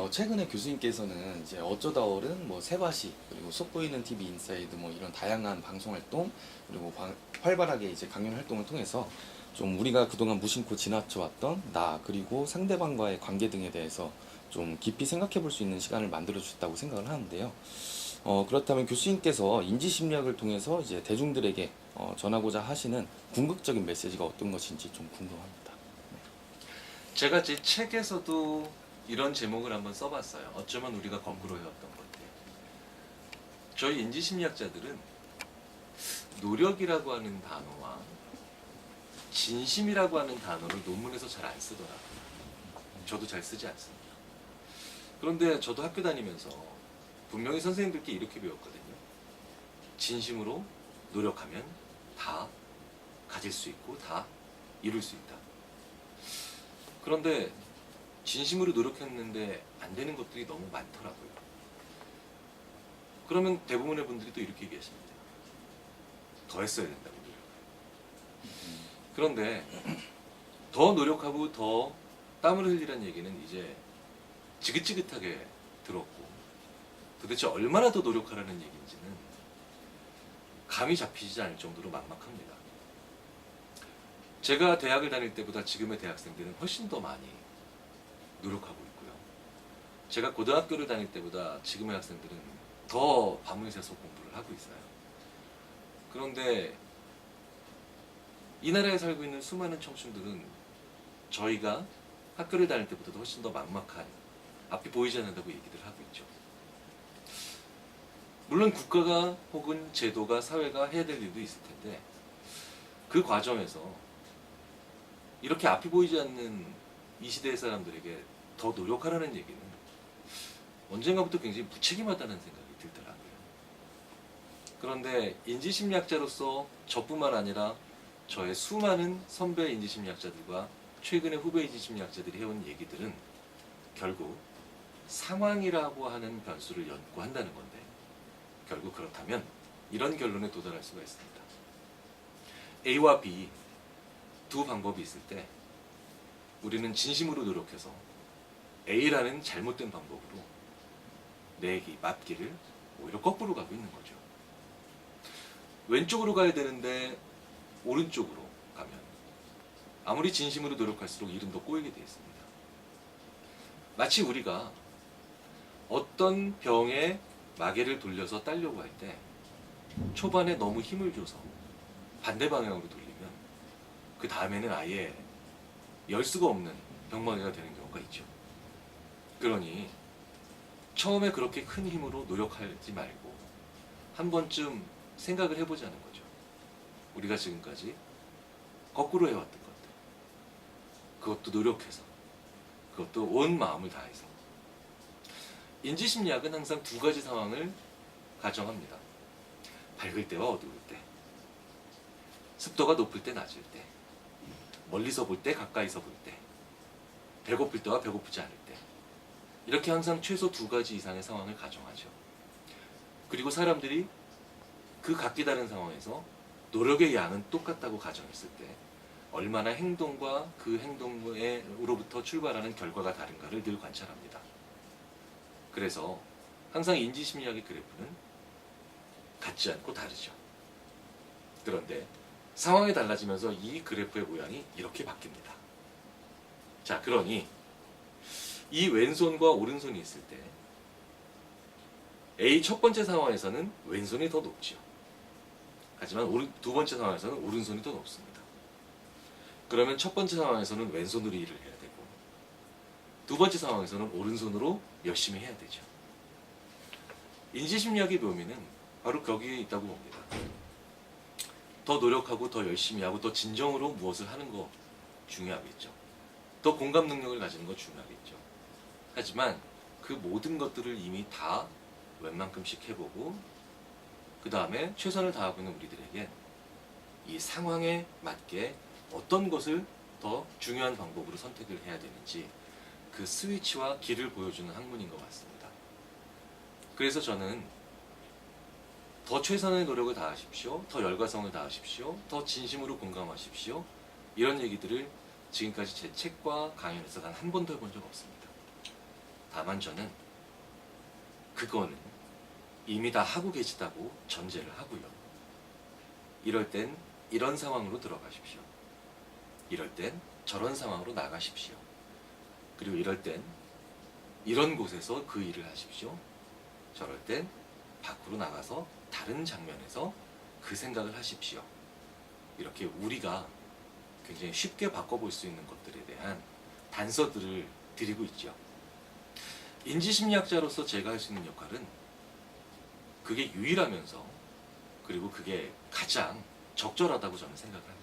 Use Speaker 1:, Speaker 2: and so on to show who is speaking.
Speaker 1: 최근에 교수님께서는 이제 어쩌다 어른, 뭐 세바시, 그리고 속보이는 TV 인사이드 뭐 이런 다양한 방송 활동, 그리고 활발하게 이제 강연 활동을 통해서 좀 우리가 그동안 무심코 지나쳐왔던 나, 그리고 상대방과의 관계 등에 대해서 좀 깊이 생각해 볼 수 있는 시간을 만들어 주셨다고 생각을 하는데요. 그렇다면 교수님께서 인지심리학을 통해서 이제 대중들에게 전하고자 하시는 궁극적인 메시지가 어떤 것인지 좀 궁금합니다.
Speaker 2: 제가 제 책에서도 이런 제목을 한번 써봤어요. 어쩌면 우리가 거꾸로 해왔던 건데. 저희 인지심리학자들은 노력이라고 하는 단어와 진심이라고 하는 단어를 논문에서 잘 안 쓰더라고요. 저도 잘 쓰지 않습니다. 그런데 저도 학교 다니면서 분명히 선생님들께 이렇게 배웠거든요. 진심으로 노력하면 다 가질 수 있고 다 이룰 수 있다. 그런데 진심으로 노력했는데 안 되는 것들이 너무 많더라고요. 그러면 대부분의 분들이 또 이렇게 얘기하십니다. 더 했어야 된다고 노력을. 그런데 더 노력하고 더 땀을 흘리라는 얘기는 이제 지긋지긋하게 들었고, 도대체 얼마나 더 노력하라는 얘기인지는 감이 잡히지 않을 정도로 막막합니다. 제가 대학을 다닐 때보다 지금의 대학생들은 훨씬 더 많이 노력하고 있고요. 제가 고등학교를 다닐 때보다 지금의 학생들은 더 밤을 새서 공부를 하고 있어요. 그런데 이 나라에 살고 있는 수많은 청춘들은 저희가 학교를 다닐 때보다도 훨씬 더 막막한, 앞이 보이지 않는다고 얘기를 하고 있죠. 물론 국가가 혹은 제도가, 사회가 해야 될 일도 있을 텐데, 그 과정에서 이렇게 앞이 보이지 않는 이 시대의 사람들에게 더 노력하라는 얘기는 언젠가부터 굉장히 무책임하다는 생각이 들더라고요. 그런데 인지심리학자로서 저뿐만 아니라 저의 수많은 선배 인지심리학자들과 최근의 후배 인지심리학자들이 해온 얘기들은 결국 상황이라고 하는 변수를 연구한다는 건데, 결국 그렇다면 이런 결론에 도달할 수가 있습니다. A와 B 두 방법이 있을 때 우리는 진심으로 노력해서 A라는 잘못된 방법으로 내 맞기를 오히려 거꾸로 가고 있는 거죠. 왼쪽으로 가야 되는데 오른쪽으로 가면 아무리 진심으로 노력할수록 일은 더 꼬이게 되어 있습니다. 마치 우리가 어떤 병에 마개를 돌려서 따려고 할 때 초반에 너무 힘을 줘서 반대 방향으로 돌리면 그 다음에는 아예 열 수가 없는 병마개가 되는 경우가 있죠. 그러니 처음에 그렇게 큰 힘으로 노력하지 말고 한 번쯤 생각을 해보자는 거죠. 우리가 지금까지 거꾸로 해왔던 것들, 그것도 노력해서, 그것도 온 마음을 다해서. 인지심리학은 항상 두 가지 상황을 가정합니다. 밝을 때와 어두울 때, 습도가 높을 때 낮을 때, 멀리서 볼 때 가까이서 볼 때, 배고플 때와 배고프지 않을 때, 이렇게 항상 최소 두 가지 이상의 상황을 가정하죠. 그리고 사람들이 그 각기 다른 상황에서 노력의 양은 똑같다고 가정했을 때 얼마나 행동과 그 행동으로부터 출발하는 결과가 다른가를 늘 관찰합니다. 그래서 항상 인지심리학의 그래프는 같지 않고 다르죠. 그런데 상황이 달라지면서 이 그래프의 모양이 이렇게 바뀝니다. 자, 그러니 이 왼손과 오른손이 있을 때 A 첫 번째 상황에서는 왼손이 더 높죠. 하지만 두 번째 상황에서는 오른손이 더 높습니다. 그러면 첫 번째 상황에서는 왼손으로 일을 해야 되고, 두 번째 상황에서는 오른손으로 열심히 해야 되죠. 인지심리학의 묘미는 바로 거기에 있다고 봅니다. 더 노력하고 더 열심히 하고 더 진정으로 무엇을 하는 거 중요하겠죠. 더 공감 능력을 가지는 거 중요하겠죠. 하지만 그 모든 것들을 이미 다 웬만큼씩 해보고 그 다음에 최선을 다하고 있는 우리들에게 이 상황에 맞게 어떤 것을 더 중요한 방법으로 선택을 해야 되는지 그 스위치와 길을 보여주는 학문인 것 같습니다. 그래서 저는 더 최선의 노력을 다하십시오, 더 열과성을 다하십시오, 더 진심으로 공감하십시오, 이런 얘기들을 지금까지 제 책과 강연에서 단 한 번도 해본 적 없습니다. 다만 저는 그거는 이미 다 하고 계시다고 전제를 하고요. 이럴 땐 이런 상황으로 들어가십시오. 이럴 땐 저런 상황으로 나가십시오. 그리고 이럴 땐 이런 곳에서 그 일을 하십시오. 저럴 땐 밖으로 나가서 다른 장면에서 그 생각을 하십시오. 이렇게 우리가 굉장히 쉽게 바꿔볼 수 있는 것들에 대한 단서들을 드리고 있죠. 인지심리학자로서 제가 할 수 있는 역할은 그게 유일하면서 그리고 그게 가장 적절하다고 저는 생각을 합니다.